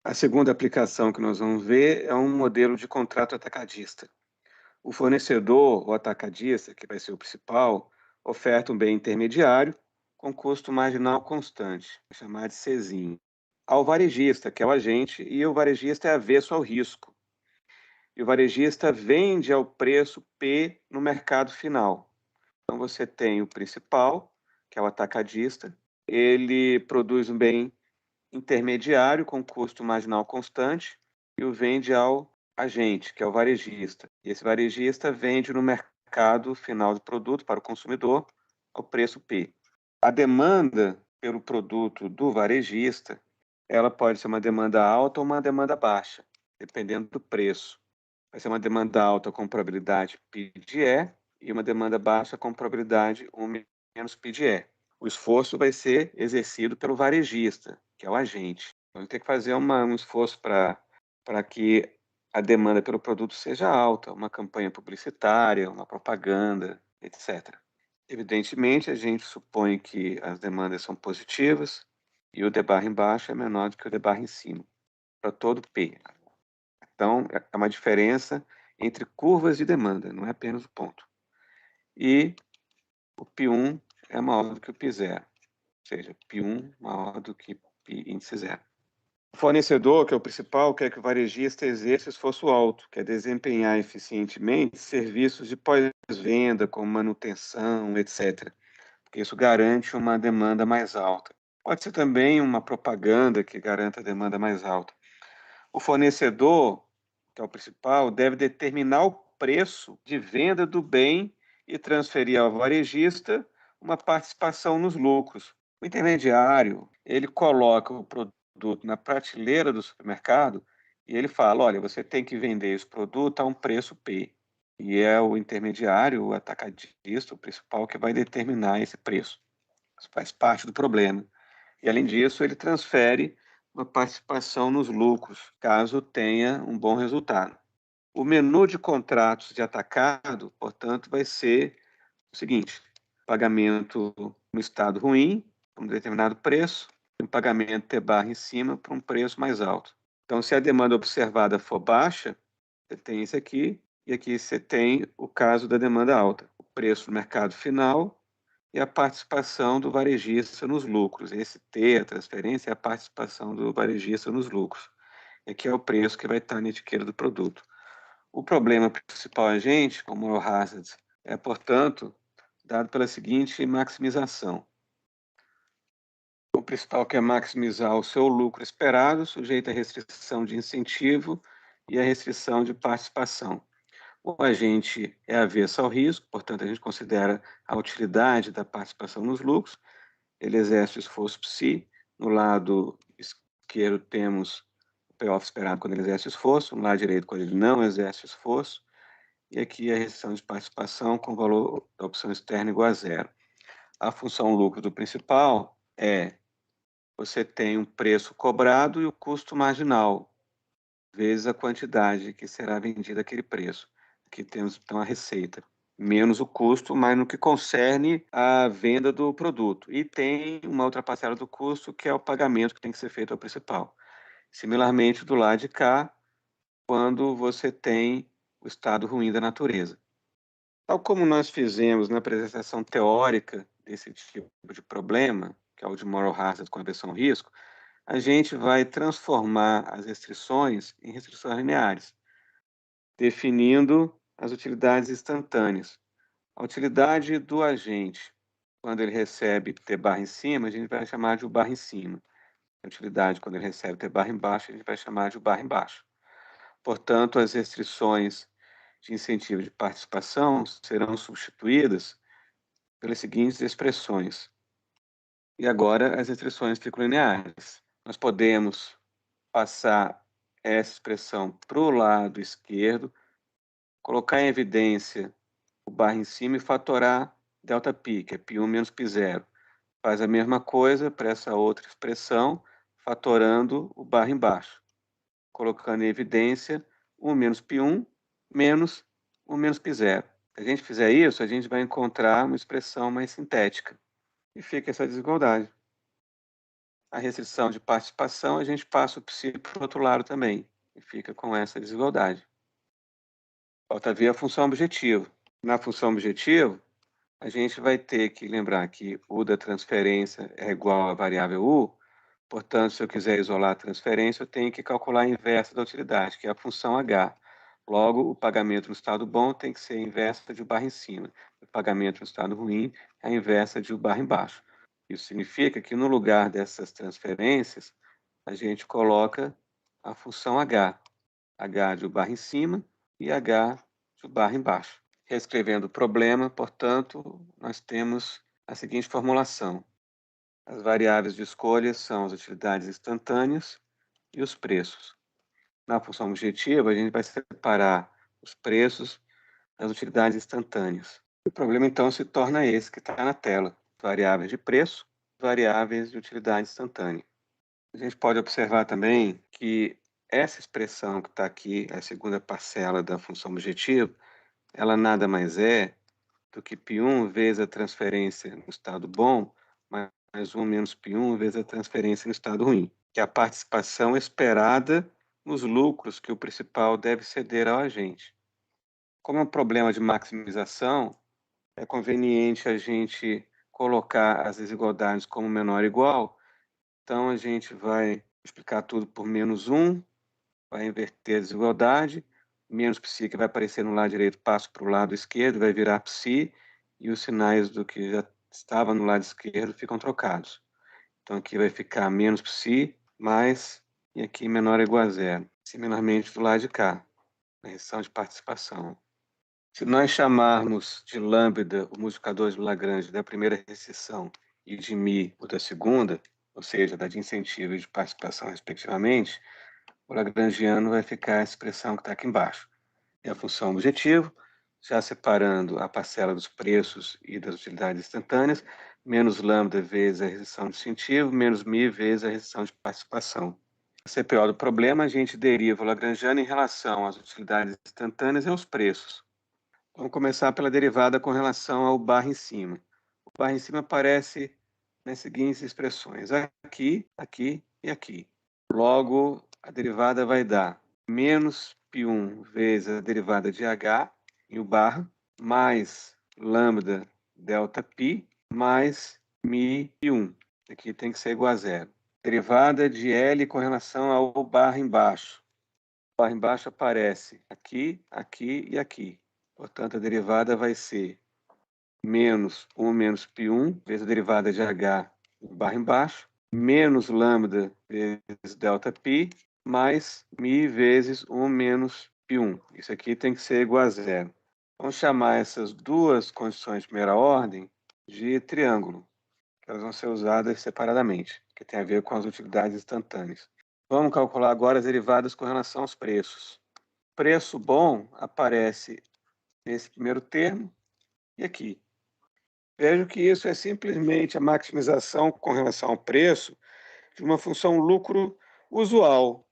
A segunda aplicação que nós vamos ver é um modelo de contrato atacadista. O fornecedor, o atacadista, que vai ser o principal, oferta um bem intermediário com custo marginal constante, chamado de CESIM, ao varejista, que é o agente, e o varejista é avesso ao risco. E o varejista vende ao preço P no mercado final. Então você tem o principal, que é o atacadista, ele produz um bem intermediário com custo marginal constante e o vende ao agente, que é o varejista. E esse varejista vende no mercado final do produto para o consumidor ao preço P. A demanda pelo produto do varejista, ela pode ser uma demanda alta ou uma demanda baixa, dependendo do preço. Vai ser uma demanda alta com probabilidade P de E e uma demanda baixa com probabilidade 1 menos P de E. O esforço vai ser exercido pelo varejista, que é o agente. Então, ele tem que fazer um esforço para que a demanda pelo produto seja alta, uma campanha publicitária, uma propaganda, etc. Evidentemente, a gente supõe que as demandas são positivas e o D barra embaixo é menor do que o D barra em cima, para todo P. Então, é uma diferença entre curvas de demanda, não é apenas o ponto. E o P1 é maior do que o P0, ou seja, P1 maior do que P índice zero. O fornecedor, que é o principal, quer que o varejista exerça esforço alto, quer desempenhar eficientemente serviços de pós-venda, como manutenção, etc., porque isso garante uma demanda mais alta. Pode ser também uma propaganda que garanta a demanda mais alta. O fornecedor, que é o principal, deve determinar o preço de venda do bem e transferir ao varejista uma participação nos lucros. O intermediário, ele coloca o produto na prateleira do supermercado e ele fala, olha, você tem que vender esse produto a um preço P. E é o intermediário, o atacadista, o principal, que vai determinar esse preço. Isso faz parte do problema. E, além disso, ele transfere uma participação nos lucros, caso tenha um bom resultado. O menu de contratos de atacado, portanto, vai ser o seguinte: pagamento no estado ruim, por um determinado preço, e um pagamento T barra em cima por um preço mais alto. Então, se a demanda observada for baixa, você tem isso aqui, e aqui você tem o caso da demanda alta. O preço no mercado final e a participação do varejista nos lucros. Esse T, a transferência, é a participação do varejista nos lucros. Aqui é o preço que vai estar na etiqueta do produto. O problema principal a gente, como moral hazard, é, portanto, dado pela seguinte maximização. O principal quer maximizar o seu lucro esperado, sujeito à restrição de incentivo e à restrição de participação. O agente é avesso ao risco, portanto, a gente considera a utilidade da participação nos lucros. Ele exerce o esforço psi. No lado esquerdo temos o payoff esperado quando ele exerce o esforço, no lado direito quando ele não exerce o esforço, e aqui a restrição de participação com o valor da opção externa igual a zero. A função lucro do principal é você tem um preço cobrado e o custo marginal, vezes a quantidade que será vendida aquele preço. Aqui temos então a receita, menos o custo, mas no que concerne à venda do produto. E tem uma outra parcela do custo, que é o pagamento que tem que ser feito ao principal. Similarmente, do lado de cá, quando você tem o estado ruim da natureza. Tal como nós fizemos na apresentação teórica desse tipo de problema, que é o de moral hazard com aversão risco, a gente vai transformar as restrições em restrições lineares, definindo as utilidades instantâneas. A utilidade do agente, quando ele recebe T barra em cima, a gente vai chamar de U barra em cima. A utilidade, quando ele recebe T barra embaixo, a gente vai chamar de U barra embaixo. Portanto, as restrições de incentivo de participação serão substituídas pelas seguintes expressões. E agora as restrições ficam lineares. Nós podemos passar essa expressão para o lado esquerdo, colocar em evidência o barra em cima e fatorar ΔP, que é π1 menos π0. Faz a mesma coisa para essa outra expressão, fatorando o barra embaixo, colocando em evidência 1 menos π1 menos 1 menos π0. Se a gente fizer isso, a gente vai encontrar uma expressão mais sintética. E fica essa desigualdade. a restrição de participação, a gente passa o psi para o outro lado também, e fica com essa desigualdade. Falta ver a função objetivo. Na função objetivo, a gente vai ter que lembrar que u da transferência é igual à variável u, portanto, se eu quiser isolar a transferência, eu tenho que calcular a inversa da utilidade, que é a função h. Logo, o pagamento no estado bom tem que ser a inversa de u barra em cima. O pagamento no estado ruim é a inversa de u barra embaixo. Isso significa que no lugar dessas transferências, a gente coloca a função h. H de u barra em cima e h de u barra embaixo. Reescrevendo o problema, portanto, nós temos a seguinte formulação. As variáveis de escolha são as utilidades instantâneas e os preços. Na função objetiva, a gente vai separar os preços das utilidades instantâneas. O problema, então, se torna esse que está na tela. Variáveis de preço, variáveis de utilidade instantânea. A gente pode observar também que essa expressão que está aqui, a segunda parcela da função objetiva, ela nada mais é do que π1 vezes a transferência no estado bom, mais 1 menos π1 vezes a transferência no estado ruim, que é a participação esperada nos lucros que o principal deve ceder ao agente. Como é um problema de maximização, é conveniente a gente colocar as desigualdades como menor ou igual, então a gente vai explicar tudo por menos 1, vai inverter a desigualdade, menos psi que vai aparecer no lado direito passa para o lado esquerdo, vai virar psi, e os sinais do que já estava no lado esquerdo ficam trocados. Então aqui vai ficar menos psi, mais, e aqui menor ou igual a zero. Similarmente do lado de cá, na restrição de participação. Se nós chamarmos de lambda o multiplicador de Lagrange da primeira restrição e de μ o da segunda, ou seja, da de incentivo e de participação respectivamente, o lagrangiano vai ficar a expressão que está aqui embaixo. É a função objetivo, já separando a parcela dos preços e das utilidades instantâneas, menos lambda vezes a restrição de incentivo, menos μ vezes a restrição de participação. A CPO do problema, a gente deriva o lagrangiano em relação às utilidades instantâneas e aos preços. Vamos começar pela derivada com relação ao barra em cima. O barra em cima aparece nas seguintes expressões, aqui, aqui e aqui. Logo, a derivada vai dar menos π1 vezes a derivada de h em u barra, mais lambda delta π, mais μ π1. Aqui tem que ser igual a zero. Derivada de L com relação ao barra embaixo. O barra embaixo aparece aqui, aqui e aqui. Portanto, a derivada vai ser menos 1 menos π1 vezes a derivada de h barra embaixo, menos lambda vezes delta π, mais μ vezes 1 menos π1. Isso aqui tem que ser igual a zero. Vamos chamar essas duas condições de primeira ordem de triângulo, que elas vão ser usadas separadamente, que tem a ver com as utilidades instantâneas. Vamos calcular agora as derivadas com relação aos preços. Preço bom aparece nesse primeiro termo e aqui. Vejo que isso é simplesmente a maximização com relação ao preço de uma função lucro usual,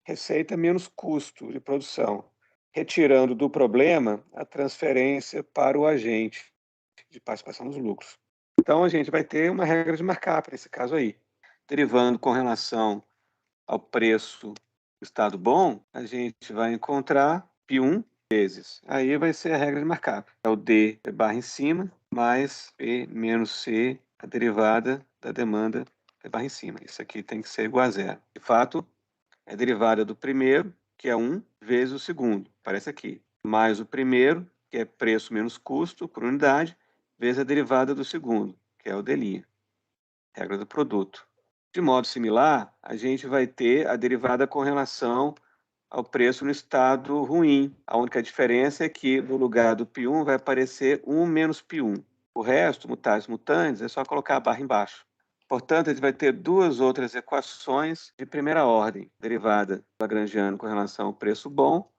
receita menos custo de produção, retirando do problema a transferência para o agente de participação nos lucros. Então, a gente vai ter uma regra de markup nesse caso aí. Derivando com relação ao preço do estado bom, a gente vai encontrar π1 vezes. Aí vai ser a regra de markup. É o D barra em cima, mais P menos C, a derivada da demanda barra em cima. Isso aqui tem que ser igual a zero. De fato, é a derivada do primeiro, que é 1, vezes o segundo. Aparece aqui. Mais o primeiro, que é preço menos custo por unidade, vezes a derivada do segundo, que é o D'. Regra do produto. De modo similar, a gente vai ter a derivada com relação ao preço no estado ruim. A única diferença é que no lugar do π1 vai aparecer 1 menos π1. O resto, mutatis mutandis, é só colocar a barra embaixo. Portanto, a gente vai ter duas outras equações de primeira ordem. Derivada lagrangiana com relação ao preço bom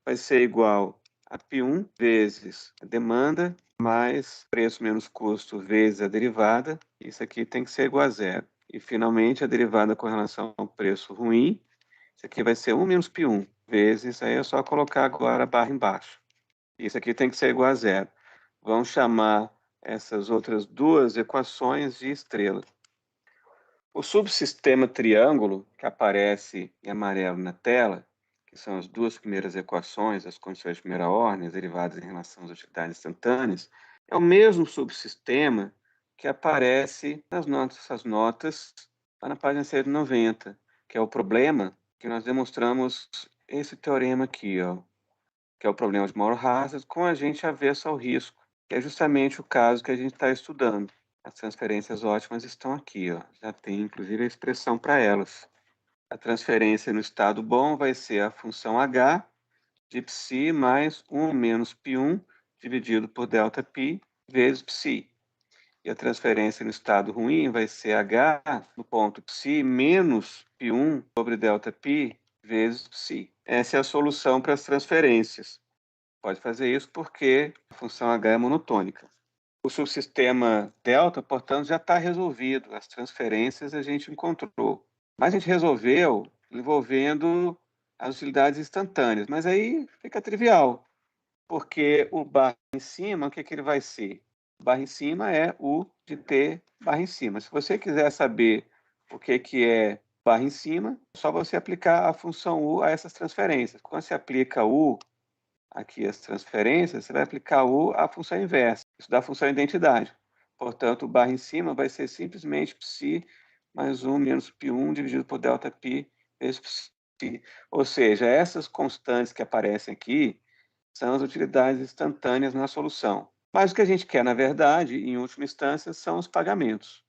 vai ser igual a π1 vezes a demanda mais preço menos custo vezes a derivada. Isso aqui tem que ser igual a zero. E, finalmente, a derivada com relação ao preço ruim, isso aqui vai ser 1 menos π1 vezes, aí é só colocar agora a barra embaixo. Isso aqui tem que ser igual a zero. Vamos chamar essas outras duas equações de estrela. O subsistema triângulo, que aparece em amarelo na tela, que são as duas primeiras equações das condições de primeira ordem, as derivadas em relação às utilidades instantâneas, é o mesmo subsistema que aparece nas notas lá na página 190, que é o problema que nós demonstramos esse teorema aqui, ó, que é o problema de Moral Hazard, com agente avesso ao risco, que é justamente o caso que a gente está estudando. As transferências ótimas estão aqui, ó. Já tem inclusive a expressão para elas. A transferência no estado bom vai ser a função h de psi mais 1 menos π1 dividido por ΔΠ vezes psi. E a transferência no estado ruim vai ser h no ponto psi menos π1 sobre ΔΠ vezes psi. Essa é a solução para as transferências. Pode fazer isso porque a função h é monotônica. O subsistema delta, portanto, já está resolvido. As transferências a gente encontrou. Mas a gente resolveu envolvendo as utilidades instantâneas. Mas aí fica trivial, porque o barra em cima, o que ele vai ser? O barra em cima é o de t barra em cima. Se você quiser saber o que é barra em cima, é só você aplicar a função u a essas transferências. Quando você aplica u aqui as transferências, você vai aplicar u à função inversa. Isso dá a função identidade. Portanto, o barra em cima vai ser simplesmente psi mais 1 menos π1 dividido por ΔΠ vezes psi. Ou seja, essas constantes que aparecem aqui são as utilidades instantâneas na solução. Mas o que a gente quer, na verdade, em última instância, são os pagamentos.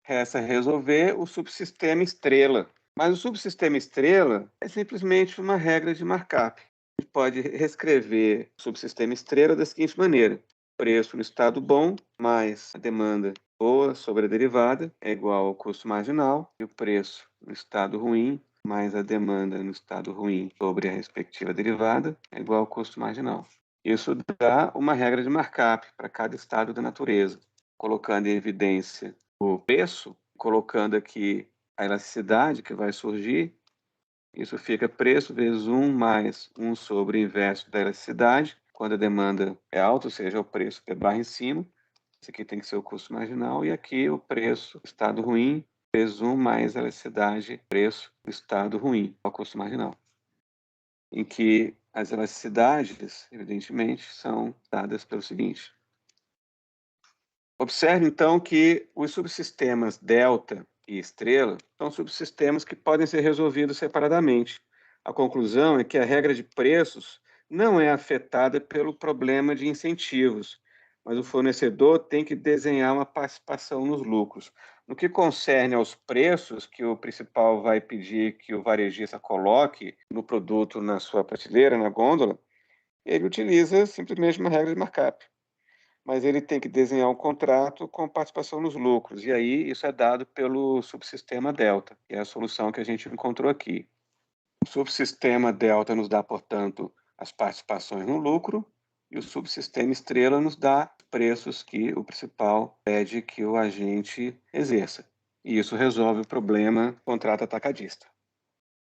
Resta resolver o subsistema estrela. Mas o subsistema estrela é simplesmente uma regra de markup. A gente pode reescrever o subsistema estrela da seguinte maneira: preço no estado bom mais a demanda boa sobre a derivada é igual ao custo marginal, e o preço no estado ruim mais a demanda no estado ruim sobre a respectiva derivada é igual ao custo marginal. Isso dá uma regra de markup para cada estado da natureza, colocando em evidência o preço, colocando aqui a elasticidade que vai surgir. Isso fica preço vezes 1 mais 1 sobre o inverso da elasticidade, quando a demanda é alta, ou seja, o preço que é barra em cima. Esse aqui tem que ser o custo marginal. E aqui o preço do estado ruim, vezes 1 mais a elasticidade, preço do estado ruim, o custo marginal. Em que as elasticidades, evidentemente, são dadas pelo seguinte. Observe, então, que os subsistemas delta e estrela são subsistemas que podem ser resolvidos separadamente. A conclusão é que a regra de preços não é afetada pelo problema de incentivos, mas o fornecedor tem que desenhar uma participação nos lucros. No que concerne aos preços, que o principal vai pedir que o varejista coloque no produto na sua prateleira, na gôndola, ele utiliza simplesmente uma regra de markup. Mas ele tem que desenhar um contrato com participação nos lucros, e aí isso é dado pelo subsistema delta, que é a solução que a gente encontrou aqui. O subsistema delta nos dá, portanto, as participações no lucro, e o subsistema estrela nos dá preços que o principal pede que o agente exerça. E isso resolve o problema do contrato atacadista.